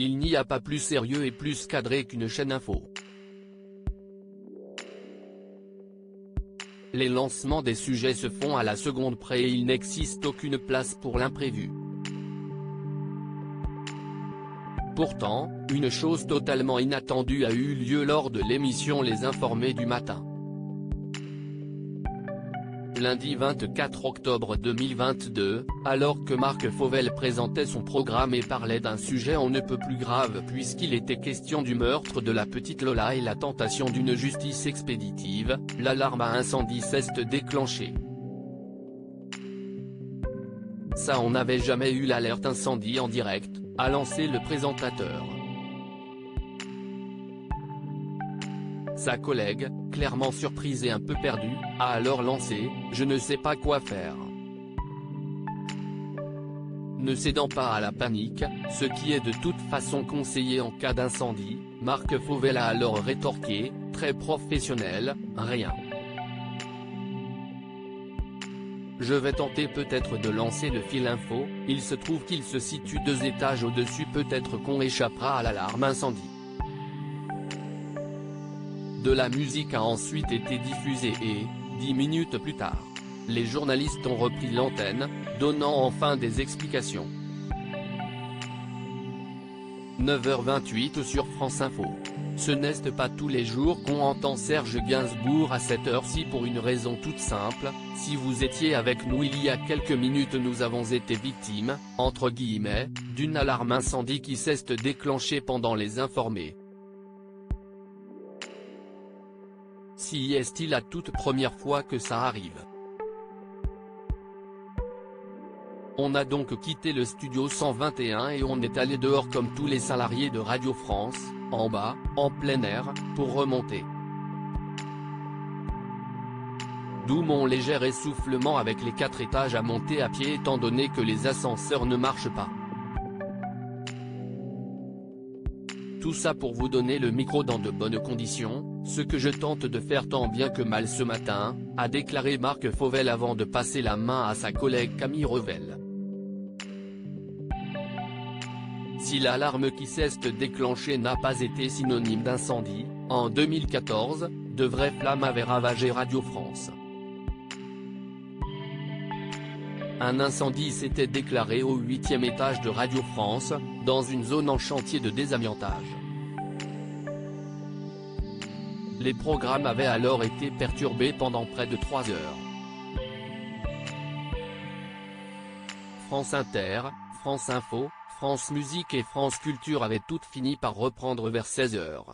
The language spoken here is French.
Il n'y a pas plus sérieux et plus cadré qu'une chaîne info. Les lancements des sujets se font à la seconde près et il n'existe aucune place pour l'imprévu. Pourtant, une chose totalement inattendue a eu lieu lors de l'émission Les Informés du matin. Lundi 24 octobre 2022, alors que Marc Fauvel présentait son programme et parlait d'un sujet on ne peut plus grave puisqu'il était question du meurtre de la petite Lola et la tentation d'une justice expéditive, l'alarme à incendie s'est déclenchée. Ça on n'avait jamais eu l'alerte incendie en direct, a lancé le présentateur. Sa collègue, clairement surprise et un peu perdue, a alors lancé « Je ne sais pas quoi faire ». Ne cédant pas à la panique, ce qui est de toute façon conseillé en cas d'incendie, Marc Fauvel a alors rétorqué, très professionnel, « Rien. Je vais tenter peut-être de lancer le fil info, il se trouve qu'il se situe 2 étages au-dessus, peut-être qu'on échappera à l'alarme incendie ». De la musique a ensuite été diffusée et, 10 minutes plus tard, les journalistes ont repris l'antenne, donnant enfin des explications. 9h28 sur France Info. Ce n'est pas tous les jours qu'on entend Serge Gainsbourg à cette heure-ci pour une raison toute simple, si vous étiez avec nous il y a quelques minutes nous avons été victimes, entre guillemets, d'une alarme incendie qui s'est déclenchée pendant Les Informés. Si est-il la toute première fois que ça arrive? On a donc quitté le studio 121 et on est allé dehors comme tous les salariés de Radio France, en bas, en plein air, pour remonter. D'où mon léger essoufflement avec les 4 étages à monter à pied étant donné que les ascenseurs ne marchent pas. Tout ça pour vous donner le micro dans de bonnes conditions, ce que je tente de faire tant bien que mal ce matin, a déclaré Marc Fauvel avant de passer la main à sa collègue Camille Revel. Si l'alarme qui s'est déclenchée n'a pas été synonyme d'incendie, en 2014, de vraies flammes avaient ravagé Radio France. Un incendie s'était déclaré au 8e étage de Radio France, dans une zone en chantier de désamiantage. Les programmes avaient alors été perturbés pendant près de 3 heures. France Inter, France Info, France Musique et France Culture avaient toutes fini par reprendre vers 16 heures.